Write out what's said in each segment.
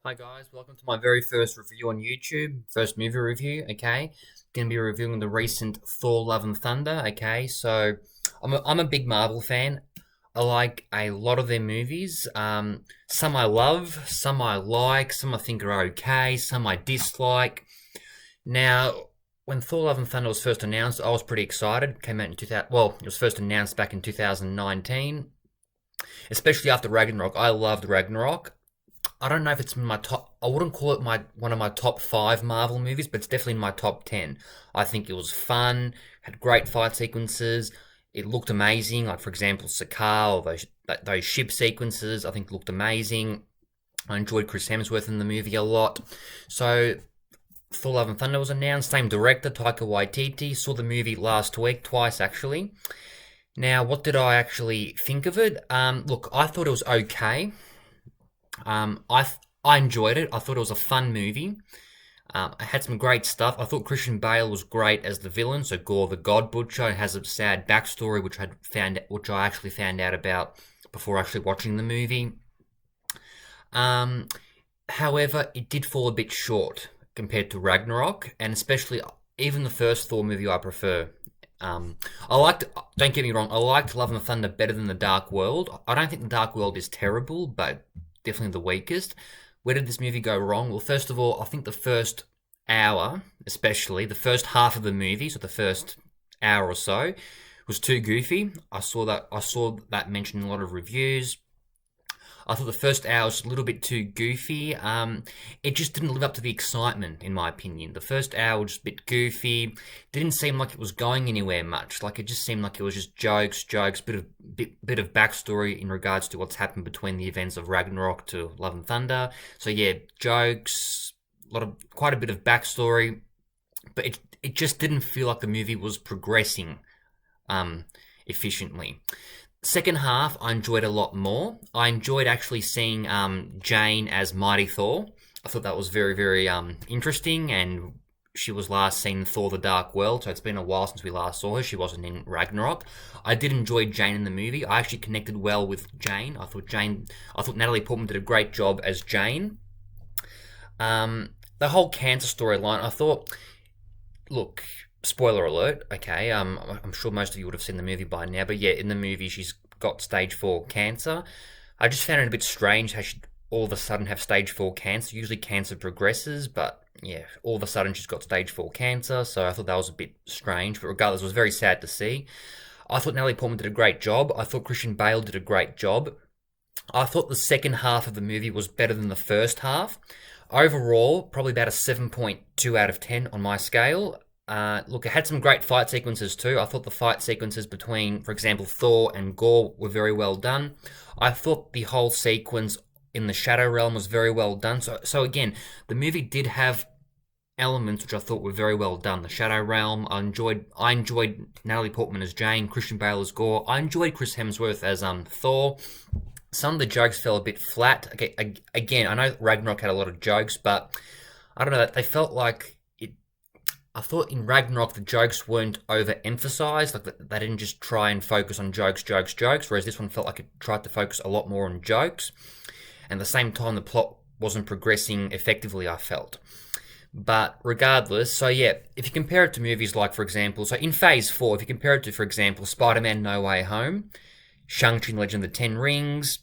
Hi guys, welcome to my very first review on YouTube, first movie review, okay? Gonna be reviewing the recent Thor Love and Thunder, okay? So, I'm a big Marvel fan. I like a lot of their movies. Some I love, some I like, some I think are okay, some I dislike. Now, when Thor Love and Thunder was first announced, I was pretty excited. It came out in 2000, well, it was first announced back in 2019, especially after Ragnarok. I loved Ragnarok. I don't know if it's in my top. I wouldn't call it my one of my top five Marvel movies, but it's definitely in my top 10. I think it was fun, had great fight sequences. It looked amazing. Like for example, Sakaar or those ship sequences, I think looked amazing. I enjoyed Chris Hemsworth in the movie a lot. So Thor: Love and Thunder was announced. Same director, Taika Waititi. Saw the movie last week, twice actually. Now, what did I actually think of it? Look, I thought it was okay. I enjoyed it. I thought it was a fun movie. I had some great stuff. I thought Christian Bale was great as the villain. So Gore the God Butcher has a sad backstory, which I actually found out about before actually watching the movie. Um, However, it did fall a bit short compared to Ragnarok, and especially even the first Thor movie I prefer. I liked. Don't get me wrong. I liked Love and Thunder better than the Dark World. I don't think the Dark World is terrible, but definitely the weakest. Where did this movie go wrong? Well, first of all, I think the first hour, especially the first half of the movie, so the first hour or so, was too goofy. I saw that mentioned in a lot of reviews. I thought the first hour was a little bit too goofy. It just didn't live up to the excitement, in my opinion. The first hour was just a bit goofy. Didn't seem like it was going anywhere much. Like it just seemed like it was just jokes, bit of backstory in regards to what's happened between the events of Ragnarok to Love and Thunder. So yeah, jokes, quite a bit of backstory, but it just didn't feel like the movie was progressing efficiently. Second half, I enjoyed a lot more. I enjoyed actually seeing Jane as Mighty Thor. I thought that was very interesting, and she was last seen in Thor: The Dark World, so it's been a while since we last saw her. She wasn't in Ragnarok. I did enjoy Jane in the movie. I actually connected well with Jane. I thought Natalie Portman did a great job as Jane. The whole cancer storyline, I thought, look, spoiler alert, okay, I'm sure most of you would have seen the movie by now, but yeah, in the movie she's got stage 4 cancer. I just found it a bit strange how she all of a sudden have stage 4 cancer. Usually cancer progresses, but yeah, all of a sudden she's got stage 4 cancer, so I thought that was a bit strange, but regardless, it was very sad to see. I thought Natalie Portman did a great job. I thought Christian Bale did a great job. I thought the second half of the movie was better than the first half. Overall, probably about a 7.2 out of 10 on my scale. Look, it had some great fight sequences too. I thought the fight sequences between, for example, Thor and Gore were very well done. I thought the whole sequence in the Shadow Realm was very well done. So again, the movie did have elements which I thought were very well done. The Shadow Realm, I enjoyed Natalie Portman as Jane, Christian Bale as Gore. I enjoyed Chris Hemsworth as Thor. Some of the jokes fell a bit flat. Okay, again, I know Ragnarok had a lot of jokes, but I don't know. They felt like I thought in Ragnarok the jokes weren't overemphasized, like they didn't just try and focus on jokes, whereas this one felt like it tried to focus a lot more on jokes. And at the same time, the plot wasn't progressing effectively, I felt. But regardless, so yeah, if you compare it to movies like, for example, so in Phase 4, if you compare it to, for example, Spider-Man No Way Home, Shang-Chi and Legend of the Ten Rings,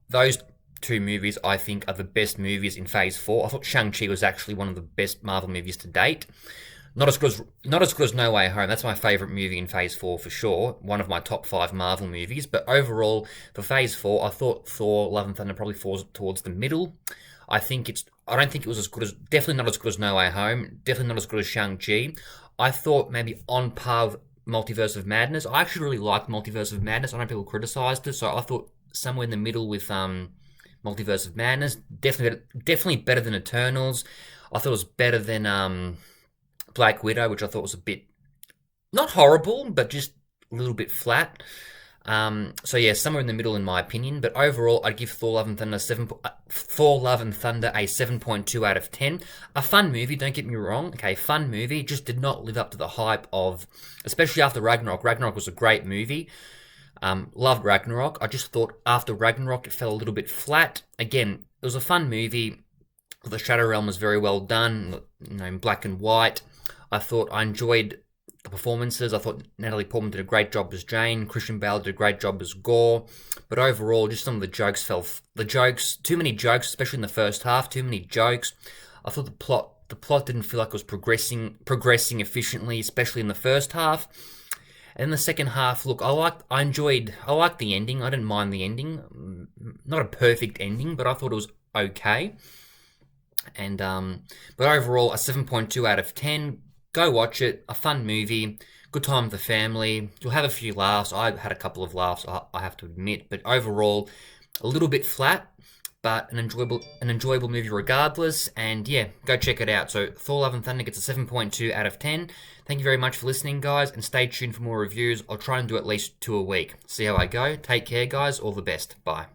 those two movies I think are the best movies in Phase 4. I thought Shang-Chi was actually one of the best Marvel movies to date. Not as good as No Way Home. That's my favourite movie in Phase 4 for sure. One of my top 5 Marvel movies. But overall, for Phase 4, I thought Thor: Love and Thunder probably falls towards the middle. I don't think it was definitely not as good as No Way Home. Definitely not as good as Shang-Chi. I thought maybe on par with Multiverse of Madness. I actually really liked Multiverse of Madness. I know people criticised it, so I thought somewhere in the middle with Multiverse of Madness. Definitely better than Eternals. I thought it was better than Black Widow, which I thought was a bit not horrible, but just a little bit flat. So yeah, somewhere in the middle in my opinion. But overall, I'd give Thor: Love and Thunder a 7.2 out of 10. A fun movie, don't get me wrong. Okay, fun movie. Just did not live up to the hype of, especially after Ragnarok. Ragnarok was a great movie. Loved Ragnarok. I just thought after Ragnarok it fell a little bit flat. Again, it was a fun movie. The Shadow Realm was very well done, in black and white. I enjoyed the performances. I thought Natalie Portman did a great job as Jane. Christian Bale did a great job as Gore. But overall, just some of the jokes too many jokes, especially in the first half. Too many jokes. I thought the plot didn't feel like it was progressing efficiently, especially in the first half. And in the second half, look, I liked the ending. I didn't mind the ending. Not a perfect ending, but I thought it was okay. And but overall, a 7.2 out of 10. Go watch it. A fun movie. Good time with the family. You'll have a few laughs. I had a couple of laughs, I have to admit. But overall, a little bit flat, but an enjoyable movie regardless. And yeah, go check it out. So Thor: Love and Thunder gets a 7.2 out of 10. Thank you very much for listening, guys, and stay tuned for more reviews. I'll try and do at least 2 a week. See how I go. Take care, guys. All the best. Bye.